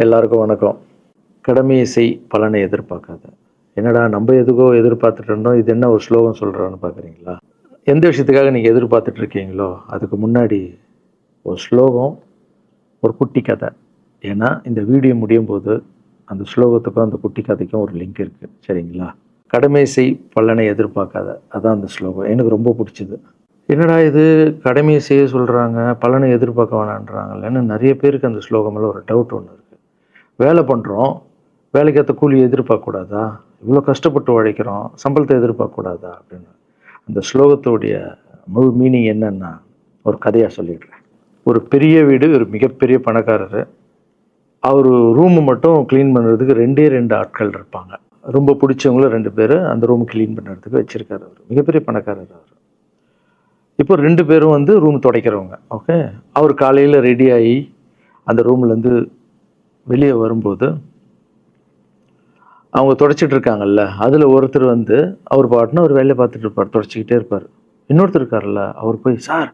எல்லாருக்கும் வணக்கம். கடமையை செய் பலனை எதிர்பார்க்காத. என்னடா நம்ம எதுக்கோ எதிர்பார்த்துட்டு இருந்தோம், இது என்ன ஒரு ஸ்லோகம் சொல்கிறான்னு பார்க்குறீங்களா? எந்த விஷயத்துக்காக நீங்கள் எதிர்பார்த்துட்டு இருக்கீங்களோ அதுக்கு முன்னாடி ஒரு ஸ்லோகம், ஒரு குட்டி கதை. ஏன்னா இந்த வீடியோ முடியும் போது அந்த ஸ்லோகத்துக்கும் அந்த குட்டி கதைக்கும் ஒரு லிங்க் இருக்குது, சரிங்களா? கடமை செய் பலனை எதிர்பார்க்காத, அதான் அந்த ஸ்லோகம். எனக்கு ரொம்ப பிடிச்சிது. என்னடா இது, கடமையை செய்ய சொல்கிறாங்க, பலனை எதிர்பார்க்க வேணான்றாங்கல்லன்னு நிறைய பேருக்கு அந்த ஸ்லோகமில் ஒரு டவுட் ஒன்று இருக்குது. வேலை பண்ணுறோம், வேலைக்கேற்ற கூலி எதிர்பார்க்கக்கூடாதா? இவ்வளோ கஷ்டப்பட்டு உழைக்கிறோம், சம்பளத்தை எதிர்பார்க்கக்கூடாதா அப்படின்னு. அந்த ஸ்லோகத்துடைய முழு மீனிங் என்னன்னா ஒரு கதையாக சொல்லிடுறேன். ஒரு பெரிய வீடு, ஒரு மிகப்பெரிய பணக்காரர். அவர் ரூமு மட்டும் க்ளீன் பண்ணுறதுக்கு ரெண்டு ஆட்கள் இருப்பாங்க. ரொம்ப பிடிச்சவங்களும் 2 பேர் அந்த ரூம் க்ளீன் பண்ணுறதுக்கு வச்சுருக்காரு. அவர் மிகப்பெரிய பணக்காரர். அவர் இப்போ 2 பேரும் வந்து ரூம் துடைக்கிறவங்க. ஓகே, அவர் காலையில் ரெடி ஆகி அந்த ரூம்லேருந்து வெளியே வரும்போது அவங்க துடைச்சிட்டு இருக்காங்கல்ல, அதில் ஒருத்தர் வந்து அவர் பாட்டுன்னு ஒரு வேலையை பார்த்துட்டு இருப்பார், துடைச்சிக்கிட்டே இருப்பார். இன்னொருத்தர் இருக்கார்ல, அவர் போய், சார்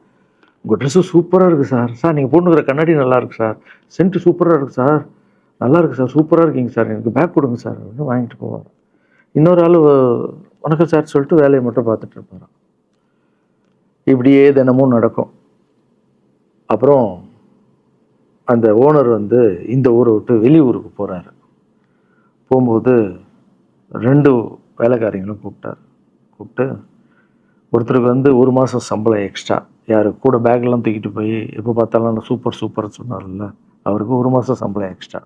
உங்கள் ட்ரெஸ்ஸு சூப்பராக இருக்குது சார், சார் நீங்கள் போட்டுக்கிற கண்ணாடி நல்லா இருக்குது சார், சென்ட்டு சூப்பராக இருக்குது சார், நல்லா இருக்குது சார், சூப்பராக இருக்கீங்க சார், எனக்கு பேக் கொடுங்க சார் அப்படின்னு வாங்கிட்டு போவார். இன்னொரு ஆள் வணக்கம் சார் சொல்லிட்டு வேலையை மட்டும் பார்த்துட்டு இருப்பார். இப்படியே தினமும் நடக்கும். அப்புறம் அந்த ஓனர் வந்து இந்த ஊரை விட்டு வெளியூருக்கு போகிறாரு. போகும்போது 2 வேலைக்காரங்களும் கூப்பிட்டு ஒருத்தருக்கு வந்து 1 மாதம் சம்பளம் எக்ஸ்ட்ரா, யார் கூட பேக்லாம் தூக்கிட்டு போய் எப்போ பார்த்தாலும் நான் சூப்பர்னு சொன்னார்ல, அவருக்கு 1 மாதம் சம்பளம் எக்ஸ்ட்ரா.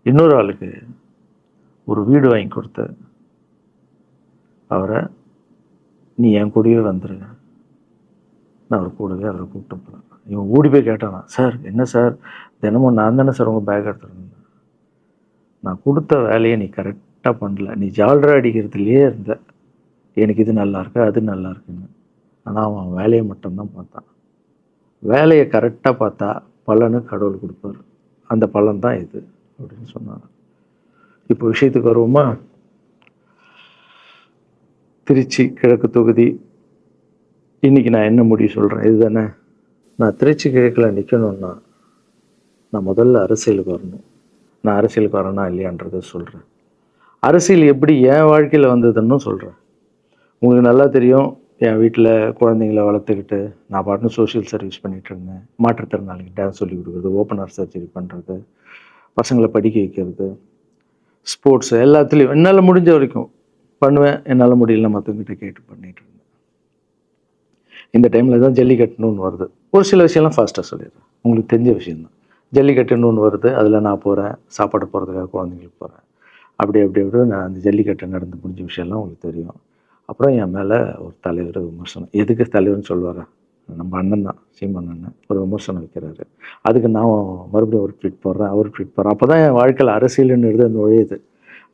இன்னொரு ஆளுக்கு ஒரு வீடு வாங்கி கொடுத்து அவரை, நீ என் கூடவே வந்துருங்க, நான் அவர் கூடவே அவரை கூப்பிட்டு போகிறேன். இவன் ஓடி போய் கேட்டானா, சார் என்ன சார் தினமும் நான் தானே சார் உங்கள் பேக் எடுத்துருந்தேன், நான் கொடுத்த வேலையை நீ கரெக்டாக பண்ணல, நீ ஜால்ரா அடிக்கிறதுலையே இருந்த, எனக்கு இது நல்லா இருக்கு அது நல்லா இருக்குன்னு. ஆனால் அவன் வேலையை மட்டும்தான் பார்த்தான். வேலையை கரெக்டாக பார்த்தா பலனு கடவுள் கொடுப்பார், அந்த பலன் தான் இது அப்படின்னு சொன்னான். இப்போ விஷயத்துக்கு வருவோமா? திருச்சி கிழக்கு தொகுதி. இன்றைக்கி நான் என்ன முடிவு சொல்கிறேன் இதுதானே. நான் திருச்சி கிழக்கில் நிற்கணுன்னா நான் முதல்ல அரசியலுக்கு வரணும். நான் அரசியலுக்கு வரேனா இல்லையான்றதை சொல்கிறேன். அரசியல் எப்படி என் வாழ்க்கையில் வந்ததுன்னு சொல்கிறேன். உங்களுக்கு நல்லா தெரியும், என் வீட்டில் குழந்தைங்கள வளர்த்துக்கிட்டு நான் பாட்டுன்னு சோஷியல் சர்வீஸ் பண்ணிகிட்டு இருந்தேன். மாற்றுத்திறனாளிக்கு டான்ஸ் சொல்லி கொடுக்குறது, ஓப்பனர் சர்ஜரி பண்ணுறது, பசங்களை படிக்க வைக்கிறது, ஸ்போர்ட்ஸு எல்லாத்துலேயும் என்னால் முடிஞ்ச வரைக்கும் பண்ணுவேன். என்னால் முடியல மற்றவங்கிட்ட கேட்டு பண்ணிகிட்டு இருந்தேன். இந்த டைமில் தான் ஜல்லிக்கட்டுன்னு ஒன்று வருது. ஒரு சில விஷயம்லாம் ஃபாஸ்ட்டாக சொல்லிடுறேன், உங்களுக்கு தெரிஞ்ச விஷயந்தான். ஜல்லிக்கட்டுன்னு ஒன்று வருது, அதில் நான் போகிறேன், சாப்பாடு போகிறதுக்காக குழந்தைங்களுக்கு போகிறேன். அப்படி நான் அந்த ஜல்லிக்கட்டு நடந்து முடிஞ்ச விஷயம்லாம் உங்களுக்கு தெரியும். அப்புறம் என் மேலே ஒரு தலைவர் விமர்சனம், எதுக்கு தலைவர்னு சொல்லுவாரா, நம்ம அண்ணன் தான், சீமான் அண்ணன் ஒரு விமர்சனம் வைக்கிறாரு. அதுக்கு நான் மறுபடியும் ஒரு ட்வீட் போடுறேன், அவர் ட்வீட் போடுறேன். அப்போ தான் என் வாழ்க்கையில் அரசியல்னு அந்த நுழையுது.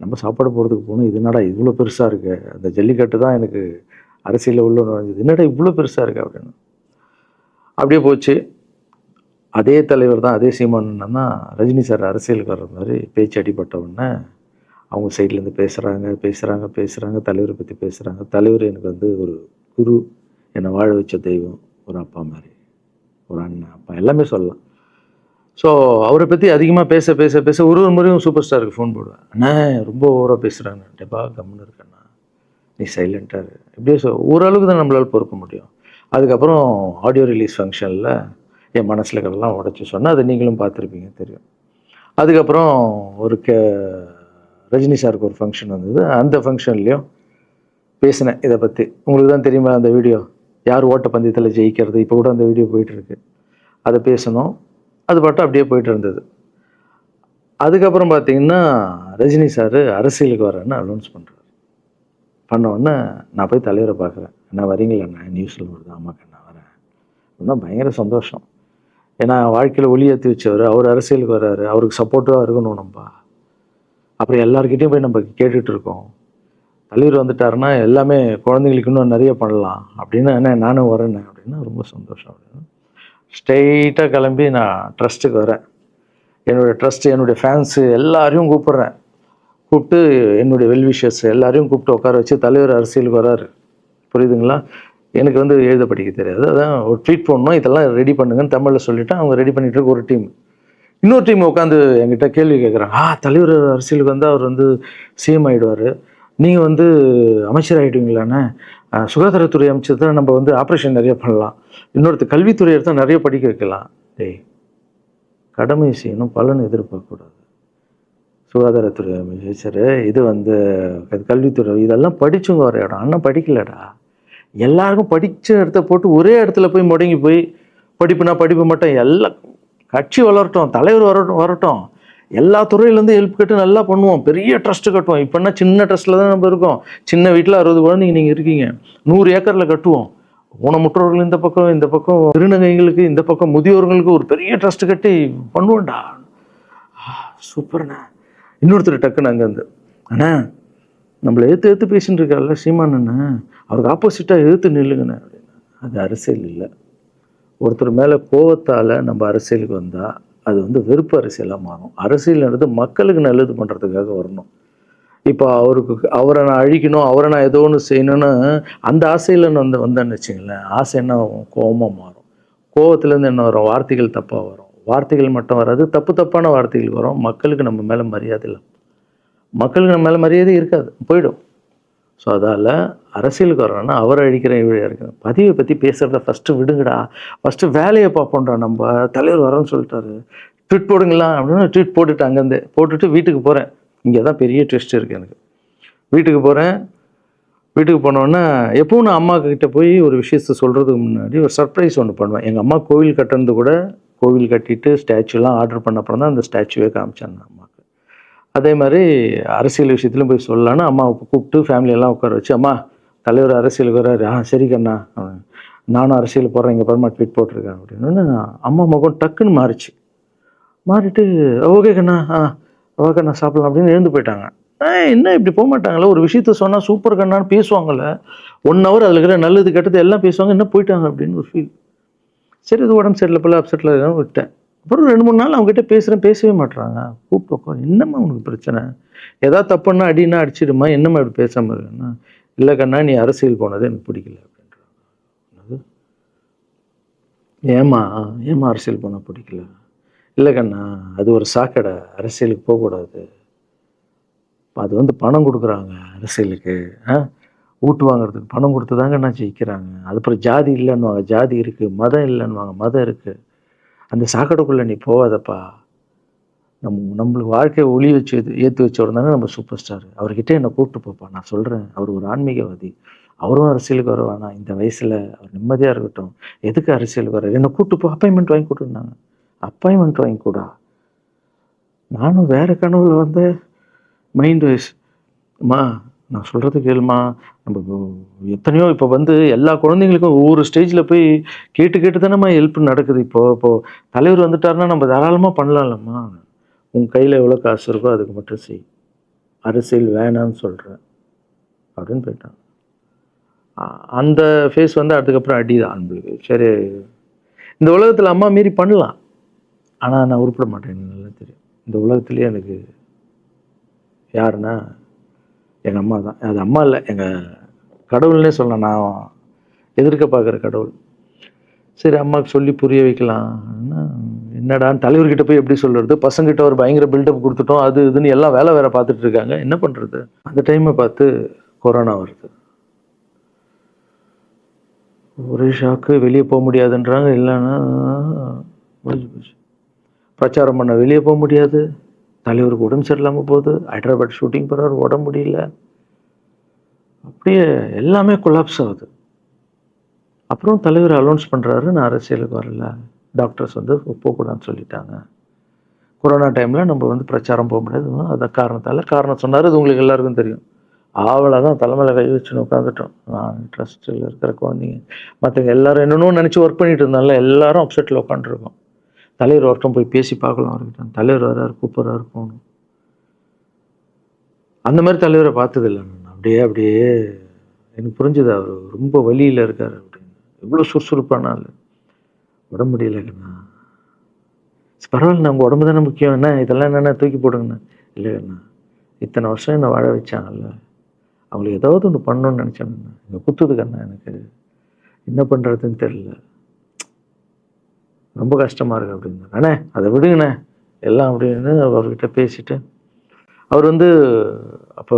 நம்ம சாப்பாடு போகிறதுக்கு போகணும், இது என்னடா இவ்வளோ பெருசாக இருக்குது, அந்த ஜல்லிக்கட்டு தான் எனக்கு அரசியலில் உள்ள நுழைஞ்சது, என்னடா இவ்வளோ பெருசாக இருக்குது அப்படின்னு. அப்படியே போச்சு. அதே தலைவர் தான், அதே சீமான் அண்ணன் தான் ரஜினி சார் அரசியலுக்கு வர்ற மாதிரி பேச்சு அடிபட்ட உடனே அவங்க சைட்லேருந்து பேசுகிறாங்க, தலைவரை பற்றி பேசுகிறாங்க. தலைவர் எனக்கு வந்து ஒரு குரு, என்னை வாழ வச்ச தெய்வம், ஒரு அப்பா மாதிரி, ஒரு அண்ணன், அப்பா எல்லாமே சொல்லலாம். ஸோ அவரை பற்றி அதிகமாக பேச ஒரு முறையும் சூப்பர் ஸ்டாருக்கு ஃபோன் போடுவேன், அண்ணா ரொம்ப ஓவராக பேசுகிறாங்க, டெப்பா கம்முன்னு இருக்கண்ணா, நீ சைலண்ட்டாக இப்படியே ஓரளவுக்கு தான் நம்மளால் பொறுக்க முடியும். அதுக்கப்புறம் ஆடியோ ரிலீஸ் ஃபங்க்ஷனில் என் மனசில் கடலாம் உடச்சி சொன்னேன், அதை நீங்களும் பார்த்துருப்பீங்க, தெரியும். அதுக்கப்புறம் ஒரு ரஜினி சாருக்கு ஒரு ஃபங்க்ஷன் வந்தது, அந்த ஃபங்க்ஷன்லேயும் பேசினேன் இதை பற்றி. உங்களுக்கு தான் தெரியுமா அந்த வீடியோ, யார் ஓட்டப்பந்தயத்தில் ஜெயிக்கிறது, இப்போ கூட அந்த வீடியோ போயிட்டுருக்கு. அதை பேசணும், அது பாட்டும் அப்படியே போயிட்டு இருந்தது. அதுக்கப்புறம் பார்த்தீங்கன்னா ரஜினி சார் அரசியலுக்கு வரேன்னு அனௌன்ஸ் பண்ணுறாரு. பண்ணோடனே நான் போய் தலைவரை பார்க்குறேன், என்ன வரீங்களா, நியூஸில் வருது, ஆமாக்கா நான் வரேன் அப்படின்னா பயங்கர சந்தோஷம். ஏன்னா வாழ்க்கையில் ஒளி ஏற்றி வச்சவர், அவர் அரசியலுக்கு வர்றாரு, அவருக்கு சப்போர்ட்டிவாக இருக்கணும் நம்ம. அப்புறம் எல்லாருக்கிட்டையும் போய் நம்ம கேட்டுட்டு இருக்கோம், தலைவர் வந்துட்டாருன்னா எல்லாமே குழந்தைங்களுக்கு இன்னும் நிறைய பண்ணலாம் அப்படின்னு, என்ன நானும் வரேன்னு அப்படின்னா ரொம்ப சந்தோஷம் அப்படின்னு ஸ்ட்ரெயிட்டாக கிளம்பி நான் ட்ரஸ்ட்டுக்கு வரேன். என்னுடைய ட்ரஸ்ட்டு, என்னுடைய ஃபேன்ஸு எல்லாரையும் கூப்பிட்டு என்னுடைய வெல்விஷர்ஸ் எல்லாரையும் கூப்பிட்டு உட்கார வச்சு தலைவர் அரசியலுக்கு வராரு. புரியுதுங்களா? எனக்கு வந்து எழுத படிக்க தெரியாது, அதான் ஒரு ட்வீட் பண்ணணும், இதெல்லாம் ரெடி பண்ணுங்கன்னு தமிழில் சொல்லிவிட்டு அவங்க ரெடி பண்ணிகிட்டு இருக்க ஒரு டீம். இன்னொரு டீம் உட்காந்து என்கிட்ட கேள்வி கேட்குறாங்க, தலைவர் அரசியலுக்கு வந்து அவர் வந்து சிஎம் ஆகிடுவார், நீங்கள் வந்து அமைச்சர் ஆகிடுவீங்களாண்ணே, சுகாதாரத்துறை அமைச்சர் தான் நம்ம வந்து ஆப்ரேஷன் நிறைய பண்ணலாம், இன்னொருத்தர் கல்வித்துறை எடுத்தால் நிறைய படிக்க வைக்கலாம். டேய், கடமை செய்யணும், பலன் எதிர்பார்க்கக்கூடாது. சுகாதாரத்துறை அமைச்சர், இது வந்து கல்வித்துறை, இதெல்லாம் படிச்சுங்க வர இடம். அண்ணன் படிக்கலடா. எல்லாருக்கும் படித்த இடத்த போட்டு ஒரே இடத்துல போய் முடங்கி போய் படிப்புனா படிப்பு மட்டும், எல்லாம் கட்சி வளரட்டும், தலைவர் வரட்டும், எல்லா துறையிலேருந்து ஹெல்ப் கேட்டு நல்லா பண்ணுவோம், பெரிய ட்ரஸ்ட்டு கட்டுவோம். இப்போன்னா சின்ன ட்ரஸ்ட்டில் தான் நம்ம இருக்கோம். சின்ன வீட்டில் 60 குழந்தைங்க நீங்கள் இருக்கீங்க, 100 ஏக்கரில் கட்டுவோம். ஊனமுற்றோர்கள் இந்த பக்கம் திருநங்கைகளுக்கு, இந்த பக்கம் முதியோர்களுக்கு ஒரு பெரிய ட்ரஸ்ட்டு கட்டி பண்ணுவோம்டா. சூப்பர்ண்ணா. இன்னொருத்தர் டக்குன்னு அங்கேருந்து, அண்ணா நம்மளை ஏற்று பேசின்னு இருக்கார்ல சீமான் அண்ணா, அவருக்கு ஆப்போசிட்டாக எதிர்த்து நில்லுங்கண்ணே அப்படின்னு. அது அரசியல் இல்லை. ஒருத்தர் மேலே கோவத்தால் நம்ம அரசியலுக்கு வந்தால் அது வந்து வெறுப்பு அரசியலாக மாறும். அரசியல்ன்றது மக்களுக்கு நல்லது பண்ணுறதுக்காக வரணும். இப்போ அவரை நான் அழிக்கணும், அவரை நான் ஏதோ ஒன்று செய்யணும்னு அந்த ஆசையில் வந்தேன்னு வச்சுங்களேன், ஆசை என்ன கோபமாக மாறும். கோவத்துலேருந்து என்ன வரும், வார்த்தைகள் தப்பாக வரும். வார்த்தைகள் மட்டும் வராது, தப்பான வார்த்தைகள் வரும். மக்களுக்கு நம்ம மேலே மரியாதை இல்லை, மக்களுக்கு நம்ம மேலே மரியாதை இருக்காது, போயிடும். ஸோ அதால் அரசியலுக்கு வரணும்னா அவரை அழிக்கிற இவழியாக இருக்குது. பதிவை பற்றி பேசுகிறத ஃபஸ்ட்டு விடுங்கடா, ஃபஸ்ட்டு வேலையை பார்ப்போம்டா. நம்ம தலைவர் வரேன்னு சொல்லிட்டாரு, ட்வீட் போடுங்களா அப்படின்னு ட்வீட் போட்டுட்டு அங்கேருந்து போட்டுட்டு வீட்டுக்கு போகிறேன். இங்கே தான் பெரிய ட்விஸ்ட் இருக்குது எனக்கு. வீட்டுக்கு போகிறேன். வீட்டுக்கு போனோன்னா எப்பவும் நான் அம்மா கிட்டே போய் ஒரு விஷயத்த சொல்கிறதுக்கு முன்னாடி ஒரு சர்ப்ரைஸ் ஒன்று பண்ணுவேன். எங்கள் அம்மா கோவில் கட்டுறது கூட, கோவில் கட்டிட்டு ஸ்டாச்சுலாம் ஆர்டர் பண்ண அப்புறம் தான் அந்த ஸ்டாச்சுவே காமிச்சாங்க அம்மாவுக்கு. அதே மாதிரி அரசியல் விஷயத்துலையும் போய் சொல்லலான்னு அம்மாவை கூப்பிட்டு ஃபேமிலியெல்லாம் உட்கார வச்சு, அம்மா தலைவர் அரசியலுக்கு வர்றாரு, சரி கண்ணா, நானும் அரசியல் போடுறேன், இங்கே பரமா ட்வீட் போட்டிருக்கேன் அப்படின்னு. அம்மா முகம் டக்குன்னு மாறிட்டு ஓகே கண்ணா, ஓகே கண்ணா சாப்பிடலாம் அப்படின்னு எழுந்து போயிட்டாங்க. என்ன இப்படி போக மாட்டாங்களே, ஒரு விஷயத்த சொன்னால் சூப்பர் கண்ணான்னு பேசுவாங்கள்ல, 1 hour அதில் இருக்கிற நல்லது கெட்டது எல்லாம் பேசுவாங்க, என்ன போயிட்டாங்க அப்படின்னு ஒரு ஃபீல். சரி, இது உடம்பு சரியில்லை போல, அப்செட்டில் இருக்கான்னு விட்டேன். அப்புறம் 2-3 நாள் அவங்ககிட்ட பேசவே மாட்டுறாங்க. கூப்பிட்டு உட்காரு, என்னம்மா உனக்கு பிரச்சனை, ஏதாவது தப்புன்னா அடின்னா அடிச்சிடுமா, என்னம்மா இப்படி பேசாமல் இருக்குன்னா, இல்லை கண்ணா நீ அரசியல் போனது எனக்கு பிடிக்கல அப்படின்றாங்க. ஏமா அரசியல் போனால் பிடிக்கல? இல்லை கண்ணா, அது ஒரு சாக்கடை, அரசியலுக்கு போகக்கூடாது, அது வந்து பணம் கொடுக்குறாங்க அரசியலுக்கு, ஊட்டு வாங்குறதுக்கு பணம் கொடுத்து தாங்க நான் ஜெயிக்கிறாங்க. அதுக்கப்புறம் ஜாதி இல்லைன்னுவாங்க, ஜாதி இருக்குது, மதம் இல்லைன்னுவாங்க, மதம் இருக்குது, அந்த சாக்கடைக்குள்ளே நீ போகாதப்பா. நம்மளுக்கு வாழ்க்கையை ஒளி வச்சு ஏற்றி வச்சவர் தாங்க நம்ம சூப்பர் ஸ்டார், அவர்கிட்ட என்னை கூப்பிட்டு போப்பா, நான் சொல்கிறேன், அவர் ஒரு ஆன்மீகவாதி, அவரும் அரசியலுக்கு வர வேணாம், இந்த வயசில் அவர் நிம்மதியாக இருக்கட்டும், எதுக்கு அரசியலுக்கு வர, என்னை கூப்பிட்டு போ, அப்பாயின்மெண்ட் வாங்கி கொடுத்துருந்தாங்க. அப்பாயின்மெண்ட் வாங்கி கூட நானும் வேறு கனவுல வந்து மைண்ட் வைஸ், அம்மா நான் சொல்கிறது கேளுமா, நம்ம எத்தனையோ இப்போ வந்து எல்லா குழந்தைங்களுக்கும் ஒவ்வொரு ஸ்டேஜில் போய் கேட்டு தானேம்மா ஹெல்ப் நடக்குது. இப்போது தலைவர் வந்துட்டாருன்னா நம்ம தாராளமாக பண்ணலாம்லம்மா, உன் கையில் எவ்வளோ காசு இருக்கோ அதுக்கு மட்டும் செய், அரசியல் வேணான்னு சொல்கிறேன் அப்படின்னு போயிட்டான். அந்த ஃபேஸ் வந்து அதுக்கப்புறம் அடிதான் நம்மளுக்கு. சரி, இந்த உலகத்தில் அம்மா மீறி பண்ணலாம், ஆனால் நான் உருப்பிட மாட்டேன், எனக்கு நல்லா தெரியும். இந்த உலகத்துலேயே எனக்கு யாருன்னா எங்கள் அம்மா தான். அது அம்மா இல்லை, எங்கள் கடவுள்னே சொல்லலாம், நான் எதிர்க்க பார்க்குற கடவுள். சரி, அம்மாவுக்கு சொல்லி புரிய வைக்கலாம், என்னடான்னு தலைவர்கிட்ட போய் எப்படி சொல்கிறது, பசங்கிட்ட ஒரு பயங்கர பில்டப் கொடுத்துட்டோம், அது இதுன்னு எல்லாம் வேலை பார்த்துட்டு இருக்காங்க, என்ன பண்ணுறது. அந்த டைமை பார்த்து கொரோனா வருது, ஒரே ஷாக்கு, வெளியே போக முடியாதுன்றாங்க, இல்லைன்னா முடிஞ்சு போச்சு. பிரச்சாரம் பண்ண வெளியே போக முடியாது, தலைவருக்கு உடம்பு சரியில்லாமல் போகுது, ஹைதராபாத் ஷூட்டிங் போகிறார், உடம்பு முடியல, அப்படியே எல்லாமே கொலாப்ஸ் ஆகுது. அப்புறம் தலைவர் அலௌன்ஸ் பண்ணுறாரு, நான் அரசியலுக்கு வரல, டாக்டர்ஸ் வந்து போகக்கூடாதுன்னு சொல்லிட்டாங்க, கொரோனா டைமில் நம்ம வந்து பிரச்சாரம் போக முடியாது, அதை காரணம் சொன்னார், அது உங்களுக்கு எல்லாருக்கும் தெரியும். ஆவலை தான் தலைமையில் கை வச்சுன்னு உட்காந்துட்டோம். நான் ட்ரஸ்ட்டில் இருக்கிற குழந்தைங்க மற்றவங்க எல்லோரும் என்னென்னோ நினச்சி ஒர்க் பண்ணிட்டு இருந்தால எல்லாரும் அப்செட்டில் உட்காந்துருக்கோம். தலைவர் ஒருத்தம் போய் பேசி பார்க்கலாம் அவர்கிட்ட, தலைவர் வர்றாரு, கூப்பிட்றாரு, போகணும். அந்த மாதிரி தலைவரை பார்த்ததில்லை நான். அப்படியே எனக்கு புரிஞ்சுது, அவர் ரொம்ப வலியில் இருக்கார் அப்படின்னு. எவ்வளோ சுறுசுறுப்பானால உடம்பு முடியலைங்கண்ணா. பரவாயில்ல, நான் உங்கள் உடம்பு தானே முக்கியம், என்ன இதெல்லாம் என்னென்ன தூக்கி போடுங்கண்ணா. இல்லைங்கண்ணா, இத்தனை வருஷம் என்னை வாழ வச்சாங்கல்ல, அவங்களுக்கு ஏதாவது ஒன்று பண்ணணும்னு நினச்சேங்கண்ணா, இங்கே குத்துதுக்கண்ணா, எனக்கு என்ன பண்ணுறதுன்னு தெரியல, ரொம்ப கஷ்டமாக இருக்குது அப்படின்னா. அண்ணே அதை விடுங்கண்ணே, எல்லாம் அப்படின்னு அவர்கிட்ட பேசிட்டு அவர் வந்து அப்போ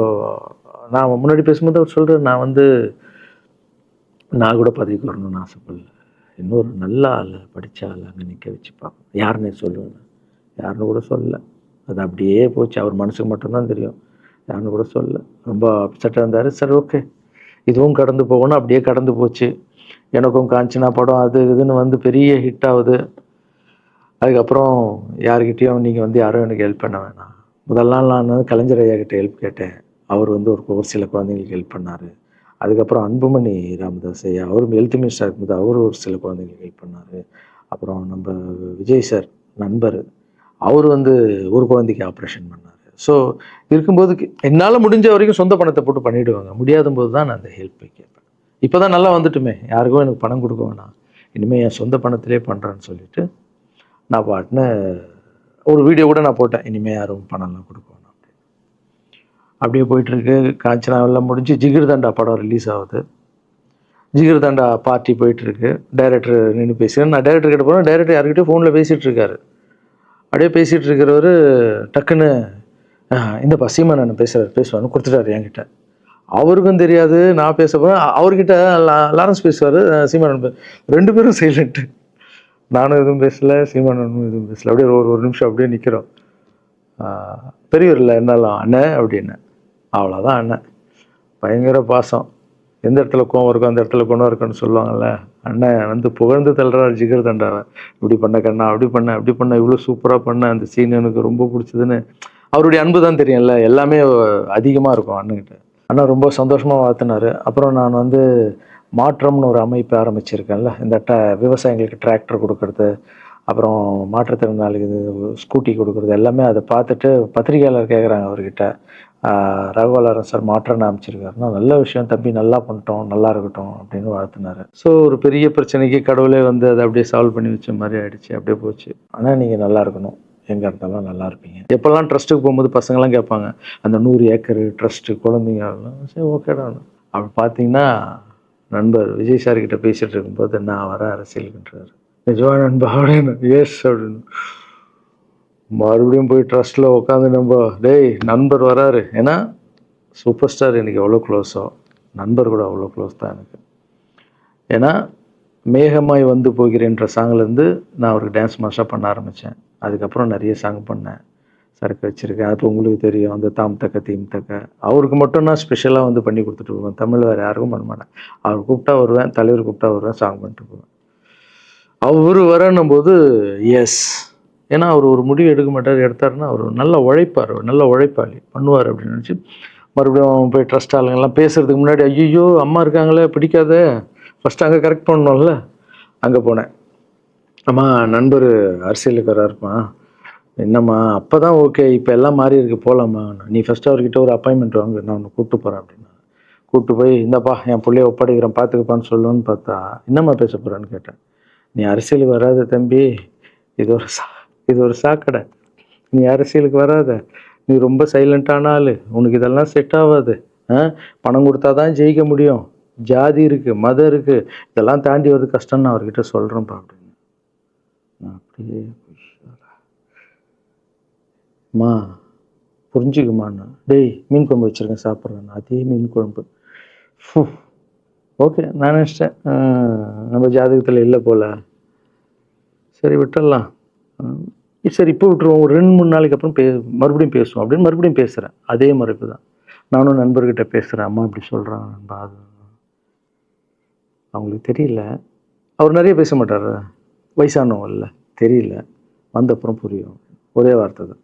நான் முன்னாடி பேசும்போது அவர் சொல்கிறார், நான் கூட பதவிக்கு வரணும்னு ஆசைப்படல, இன்னொரு நல்ல ஆளை படித்த ஆளை அங்கே நிற்க வச்சு பார்ப்போம். யாருன்னே சொல்லுவேன், யாருன்னு கூட சொல்லலை. அது அப்படியே போச்சு. அவர் மனசுக்கு மட்டும்தான் தெரியும், யாருன்னு கூட சொல்லலை. ரொம்ப அப்செட்டாக இருந்தார். சரி ஓகே, இதுவும் கடந்து போகணும். அப்படியே கடந்து போச்சு. எனக்கும் காஞ்சனா படம் அது இதுன்னு பெரிய ஹிட் ஆகுது. அதுக்கப்புறம் யார்கிட்டையும் நீங்கள் யாரும் எனக்கு ஹெல்ப் பண்ண வேணாம். முதல் நாள் நான் கலைஞர் ஐயா கிட்ட ஹெல்ப் கேட்டேன். அவர் ஒரு சில குழந்தைங்களுக்கு ஹெல்ப் பண்ணார். அதுக்கப்புறம் அன்புமணி ராமதாஸ் ஐயா, அவரும் ஹெல்த் மினிஸ்டர் இருக்கும்போது அவர் ஒரு சில குழந்தைங்களுக்கு ஹெல்ப் பண்ணார். அப்புறம் நம்ம விஜய் சார் நண்பர், அவர் ஒரு குழந்தைக்கு ஆப்ரேஷன் பண்ணார். ஸோ இருக்கும்போது என்னால் முடிஞ்ச வரைக்கும் சொந்த பணத்தை போட்டு பண்ணிவிடுவாங்க. முடியாத போது தான் நான் அந்த ஹெல்ப்பை கேட்பேன். இப்போ தான் நல்லா வந்துட்டுமே, யாருக்கும் எனக்கு பணம் கொடுக்க வேணாம், இனிமேல் என் சொந்த பணத்திலே பண்ணுறேன்னு சொல்லிட்டு நான் பாட்டுன்னு ஒரு வீடியோ கூட நான் போட்டேன், இனிமேல் யாரும் பணம்லாம் கொடுக்க வேணாம் அப்படின்னு. அப்படியே போயிட்டுருக்கு. காஞ்சனா எல்லாம் முடிஞ்சு ஜிகிர் தண்டா படம் ரிலீஸ் ஆகுது. ஜிகிர் தண்டா பார்ட்டி போயிட்டுருக்கு. டைரக்டர் நின்று பேசுகிறேன். நான் டைரக்டர் கிட்ட போகிறேன். டைரக்டர் யார்கிட்டயோ ஃபோனில் பேசிகிட்டு இருக்காரு. அப்படியே பேசிகிட்டு இருக்கிறவர் டக்குன்னு இந்தப்பா சீமானன் பேசுவான்னு கொடுத்துட்டாரு என்கிட்ட. அவருக்கும் தெரியாது நான் பேச போகிறேன். அவர்கிட்ட லாரன்ஸ் பேசுவார், சீமானன் ரெண்டு பேரும் சைலண்ட்டு. நானும் எதுவும் பேசலை, சீமானனும் எதுவும் பேசலை. அப்படியே ஒரு நிமிஷம் அப்படியே நிற்கிறோம். பெரியவர் இல்லை என்னாலும் அண்ணன் அப்படின்னு. அவ்வளோதான் அண்ணன். பயங்கர பாசம். எந்த இடத்துல கோவம் இருக்கும் அந்த இடத்துல குணம் இருக்குன்னு சொல்லுவாங்கள்ல. அண்ணன் புகழ்ந்து தள்ளுறாரு ஜிகர் தண்டாவை. இப்படி பண்ண கண்ணா, அப்படி பண்ண இவ்வளோ சூப்பராக பண்ண, அந்த சீன் எனக்கு ரொம்ப பிடிச்சதுன்னு. அவருடைய அன்பு தான் தெரியும்ல, எல்லாமே அதிகமாக இருக்கும் அண்ணன்கிட்ட. அண்ணா ரொம்ப சந்தோஷமாக வாழ்த்தினார். அப்புறம் நான் மாற்றம்னு ஒரு அமைப்பு ஆரம்பிச்சிருக்கேன்ல, இந்த விவசாயிகளுக்கு டிராக்டர் கொடுக்கறது, அப்புறம் மாற்றுத்திறனாளிக்கு ஸ்கூட்டி கொடுக்குறது, எல்லாமே அதை பார்த்துட்டு பத்திரிகையாளர் கேட்குறாங்க அவர்கிட்ட, ரகுவலரன் சார் மாற்றம்னு அமைச்சிருக்காருன்னா, நல்ல விஷயம் தம்பி, நல்லா பண்ணிட்டோம், நல்லா இருக்கட்டும் அப்படின்னு வாழ்த்தினார். ஸோ ஒரு பெரிய பிரச்சனைக்கு கடவுளே அதை அப்படியே சால்வ் பண்ணி வச்ச மாதிரி ஆயிடுச்சு. அப்படியே போச்சு. ஆனால் நீங்கள் நல்லா இருக்கணும், எங்கே இருந்தாலும் நல்லா இருப்பீங்க. எப்போல்லாம் ட்ரஸ்ட்டுக்கு போகும்போது பசங்களாம் கேட்பாங்க, அந்த 100 ஏக்கர் ட்ரஸ்ட்டு குழந்தைங்க, சரி ஓகேடா. அப்படி பார்த்தீங்கன்னா நண்பர் விஜய் சார்கிட்ட பேசிகிட்டு இருக்கும்போது நான் வர அரசியலுக்குன்றார். நிஜமா நண்பா அப்படின்னு. எஸ் அப்படின்னு. மறுபடியும் போய் ட்ரஸ்ட்டில் உட்காந்து டேய் நண்பர் வராரு. ஏன்னா சூப்பர் ஸ்டார் எனக்கு எவ்வளோ க்ளோஸோ, நண்பர் கூட அவ்வளோ க்ளோஸ் தான் எனக்கு. ஏன்னா மேகமாய் போகிறேன்ற சாங்லேருந்து நான் அவருக்கு டான்ஸ் மாஸ்டராக பண்ண ஆரம்பித்தேன். அதுக்கப்புறம் நிறைய சாங் பண்ணேன், சரக்கு வச்சுருக்கேன். அப்போ உங்களுக்கு தெரியும், அந்த தாம் தக்க தீம் தக்க அவருக்கு மட்டும் நான் ஸ்பெஷலாக பண்ணி கொடுத்துட்டு போவேன். தமிழ் வேறு யாருக்கும் பண்ண மாட்டேன். அவர் கூப்பிட்டா வருவேன், தலைவர் கூப்பிட்டா வருவேன், சாங் பண்ணிட்டு போவேன். அவர் வரணும் போது எஸ், ஏன்னா அவர் ஒரு முடிவு எடுக்க மாட்டார், எடுத்தாருன்னா அவர் நல்ல உழைப்பார், நல்ல உழைப்பாளி, பண்ணுவார் அப்படின்னு நினச்சி மறுபடியும் போய் ட்ரஸ்ட் ஆளுங்கெல்லாம் பேசுகிறதுக்கு முன்னாடி ஐயோ அம்மா இருக்காங்களே பிடிக்காத, ஃபஸ்ட்டு அங்கே கரெக்ட் பண்ணணும்ல. அங்கே போனேன். அம்மா நண்பர் அரசியலுக்கு வராருப்பா. என்னம்மா அப்போ தான் ஓகே, இப்போ எல்லாம் மாறி இருக்கு, போகலாமா, நீ ஃபஸ்ட்டு அவர்கிட்ட ஒரு அப்பாயின்மெண்ட் வாங்க, நான் உன்னை கூப்பிட்டு போகிறேன் அப்படின்னா. கூப்பிட்டு போய் இந்தப்பா என் பிள்ளைய ஒப்படைக்கிறேன் பார்த்துக்கப்பான்னு சொல்லுன்னு பார்த்தா, என்னம்மா பேச போகிறான்னு கேட்டேன். நீ அரசியலுக்கு வராத தம்பி, இது ஒரு சாக்கடை, நீ அரசியலுக்கு வராத, நீ ரொம்ப சைலண்டான ஆள், உனக்கு இதெல்லாம் செட் ஆகாது, பணம் கொடுத்தா தான் ஜெயிக்க முடியும், ஜாதி இருக்குது, மதம் இருக்குது, இதெல்லாம் தாண்டி வருது கஷ்டம்னு நான் அவர்கிட்ட சொல்கிறேன்ப்பா அப்படின்னு. நான் அப்படியே மா புரிஞ்சுக்குமாண்ணா, டேய் மீன் குழம்பு வச்சுருக்கேன் சாப்பிட்றேன், அதே மீன் குழம்பு. ஓகே நான் நினச்சிட்டேன் நம்ம ஜாதகத்தில் இல்லை போல், சரி விட்டுடலாம், சரி இப்போ விட்டுருவோம், ஒரு 2-3 நாளைக்கு அப்புறம் மறுபடியும் பேசுவோம் அப்படின்னு மறுபடியும் பேசுகிறேன். அதே மறுப்பு தான். நானும் நண்பர்கிட்ட பேசுகிறேன், அம்மா இப்படி சொல்கிறாங்க நண்பா, அது அவங்களுக்கு தெரியல, அவர் நிறைய பேச மாட்டார், வயசானவங்க இல்லை, தெரியல, வந்தப்புறம் புரியும், ஒரே வார்த்தை தான்.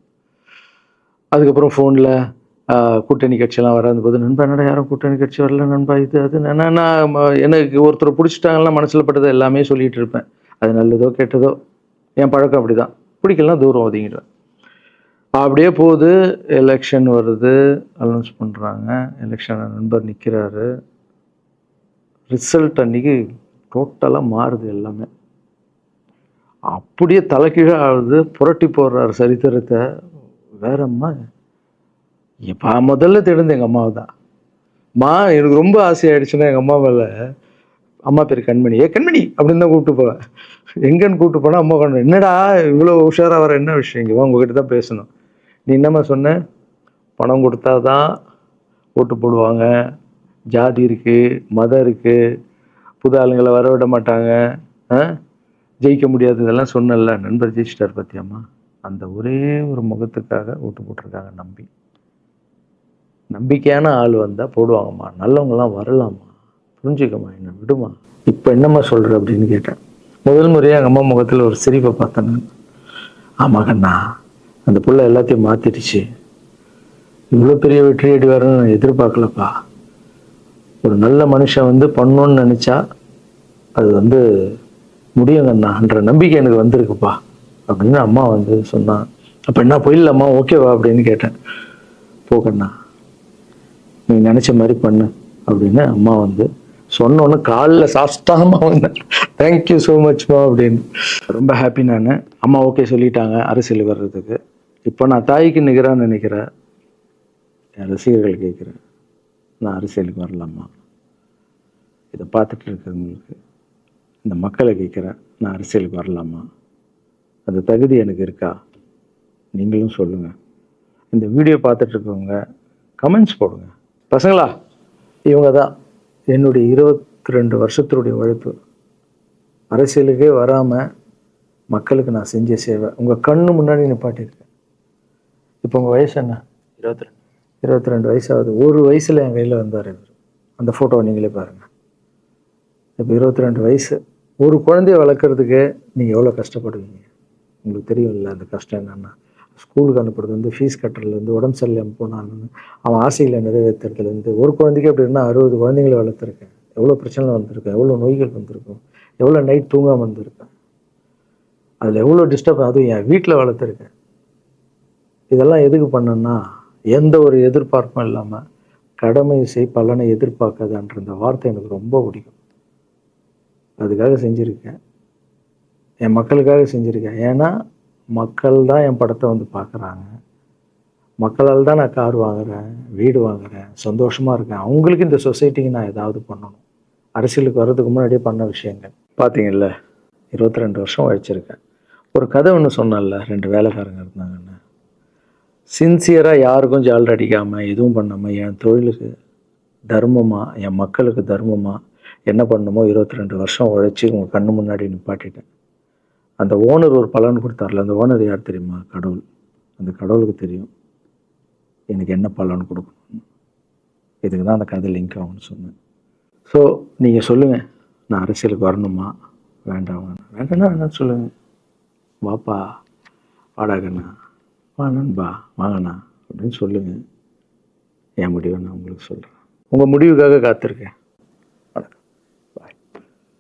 அதுக்கப்புறம் ஃபோனில் கூட்டணி கட்சியெல்லாம் வராது நண்பா, என்னடா யாரும் கூட்டணி கட்சி வரல நண்பா, இது அது நான் எனக்கு ஒருத்தரை பிடிச்சிட்டாங்கன்னா மனசில் பட்டதை எல்லாமே சொல்லிகிட்டு இருப்பேன். அது நல்லதோ கெட்டதோ, என் பழக்கம் அப்படி தான், பிடிக்கலாம் தூரம் ஒதுங்கிடுவேன். அப்படியே போகுது. எலெக்ஷன் வருது, அனௌன்ஸ் பண்ணுறாங்க, எலெக்ஷன் நண்பர் நிற்கிறாரு. ரிசல்ட் அன்றைக்கி டோட்டலாக மாறுது எல்லாமே, அப்படியே தலைக்கீழாக ஆகுது, புரட்டி போடுறாரு சரித்திரத்தை. வேற அம்மா எப்போ முதல்ல தெரிந்து எங்கள் அம்மாவை தான். எனக்கு ரொம்ப ஆசையாயிடுச்சுன்னா எங்கள் அம்மா மேலே அம்மா பேர் கண்மணி. கண்மணி அப்படின்னு தான் கூப்பிட்டு போவேன். எங்கன்னு கூப்பிட்டு போனால் அம்மா கொண்டு என்னடா இவ்வளோ உஷாராக வர என்ன விஷயம், இங்கே வா உங்ககிட்ட தான் பேசணும். நீ என்னம்மா சொன்ன, பணம் கொடுத்தா தான் ஓட்டு போடுவாங்க, ஜாதி இருக்குது, மதம் இருக்குது, புது ஆளுங்களை வர விட மாட்டாங்க, ஜெயிக்க முடியாது, இதெல்லாம் சொன்னல. நண்பர் ஜெயிச்சிட்டார் பார்த்தியாம்மா. அந்த ஒரே ஒரு முகத்துக்காக ஓட்டு போட்டிருக்காங்க. நம்பிக்கையான ஆள் வந்தால் போடுவாங்கம்மா, நல்லவங்களாம் வரலாமா, புரிஞ்சுக்கம்மா, என்ன விடுமா. இப்போ என்னம்மா சொல்கிற அப்படின்னு கேட்டேன். முதல் முறையாக எங்கள் அம்மா முகத்தில் ஒரு சிரிப்பை பார்த்தேன் நான். ஆமாம் கண்ணா, அந்த புள்ள எல்லாத்தையும் மாற்றிடுச்சு, இவ்வளோ பெரிய வெற்றி அடி வரணும்னு நான் எதிர்பார்க்கலப்பா. ஒரு நல்ல மனுஷன் வந்து பண்ணணும்னு நினச்சா அது முடியுங்கண்ணான்ற நம்பிக்கை எனக்கு வந்திருக்குப்பா அப்படின்னு அம்மா சொன்னான். அப்போ என்ன போயிடலாமா, ஓகேவா அப்படின்னு கேட்டேன். போகண்ணா, நீ நினச்ச மாதிரி பண்ணு அப்படின்னு அம்மா சொன்னோன்னு காலில் சாஸ்தாகமாக வந்தேன். தேங்க்யூ ஸோ மச்மா அப்படின்னு. ரொம்ப ஹாப்பி நான். அம்மா ஓகே சொல்லிட்டாங்க அரசியல் வர்றதுக்கு. இப்போ நான் தாய்க்கு நிகரான்னு நினைக்கிறேன். என் ரசிகர்கள் கேட்குறேன், நான் அரசியலுக்கு வரலாமா? இதை பார்த்துட்டு இருக்கிறவங்களுக்கு, இந்த மக்களை கேட்குறேன், நான் அரசியலுக்கு வரலாமா? அந்த தகுதி எனக்கு இருக்கா? நீங்களும் சொல்லுங்கள். இந்த வீடியோ பார்த்துட்டு இருக்கவங்க கமெண்ட்ஸ் போடுங்க. பசங்களா, இவங்க தான் என்னுடைய 22 வருஷத்தினுடைய உழைப்பு. அரசியலுக்கே வராமல் மக்களுக்கு நான் செஞ்ச சேவை உங்கள் கண்ணு முன்னாடி நிப்பாட்டியிருக்கேன். இப்போ உங்கள் வயசு என்ன? 22 வயசாகுது. ஒரு வயசில் என் கையில் வந்தார் இவர். அந்த ஃபோட்டோவை நீங்களே பாருங்கள். இப்போ 22 வயசு. ஒரு குழந்தைய வளர்க்குறதுக்கு நீங்கள் எவ்வளோ கஷ்டப்படுவீங்க உங்களுக்கு தெரியும்ல. அந்த கஷ்டம் என்னென்னா, ஸ்கூலுக்கு அனுப்புறது ஃபீஸ் கட்டுறதுலேருந்து, உடம்பு சரியில்லாமல் போனான்னு அவன் ஆசைகளை நிறைவேற்றுறதுலேருந்து, ஒரு குழந்தைக்கு அப்படி இருந்தால் 60 குழந்தைங்களை வளர்த்துருக்கேன். எவ்வளோ பிரச்சனை வந்திருக்கேன், எவ்வளோ நோய்கள் வந்திருக்கும், எவ்வளோ நைட் தூங்காமல் வந்திருக்கேன், அதில் எவ்வளோ டிஸ்டர்ப், அதுவும் என் வீட்டில் வளர்த்துருக்கேன். இதெல்லாம் எதுக்கு பண்ணேன்னா, எந்த ஒரு எதிர்பார்ப்பும் இல்லாமல் கடமை செய் பலனை எதிர்பார்க்காதான்ற இந்த வார்த்தை எனக்கு ரொம்ப பிடிக்கும். அதுக்காக செஞ்சுருக்கேன், என் மக்களுக்காக செஞ்சுருக்கேன். ஏன்னா மக்கள் தான் என் படத்தை பார்க்குறாங்க. மக்களால் தான் நான் கார் வாங்குகிறேன், வீடு வாங்குகிறேன், சந்தோஷமாக இருக்கேன். அவங்களுக்கு இந்த சொசைட்டிக்கு நான் ஏதாவது பண்ணணும். அரசியலுக்கு வர்றதுக்கு முன்னாடியே பண்ண விஷயங்கள் பார்த்தீங்கல்ல. 22 வருஷம் உழைச்சிருக்கேன். ஒரு கதை ஒன்று சொன்னேன்ல, 2 வேலைக்காரங்க இருந்தாங்கன்னு. சின்சியராக யாருக்கும் ஜால்ரை அடிக்காமல் எதுவும் பண்ணாமல் என் தொழிலுக்கு தர்மமாக, என் மக்களுக்கு தர்மமாக என்ன பண்ணணுமோ 22 வருஷம் உழைச்சி உங்கள் கண்ணு முன்னாடி நிப்பாட்டிட்டேன். அந்த ஓனர் ஒரு பலன் கொடுத்தார்ல, அந்த ஓனர் யார் தெரியுமா? கடவுள். அந்த கடவுளுக்கு தெரியும் எனக்கு என்ன பலன் கொடுக்கணும். இதுக்கு தான் அந்த கதை லிங்க் ஆகும்னு சொன்னேன். ஸோ நீங்கள் சொல்லுங்கள், நான் அரசியலுக்கு வரணுமா வேண்டாம்? வேண்டாம்னா வேணான்னு சொல்லுங்கள். வாப்பா, வாடாகண்ணா, வா நண்பா, வாங்கண்ணா அப்படின்னு சொல்லுங்கள். என் முடிவை நான் உங்களுக்கு சொல்கிறேன். உங்கள் முடிவுக்காக காத்திருக்கேன்.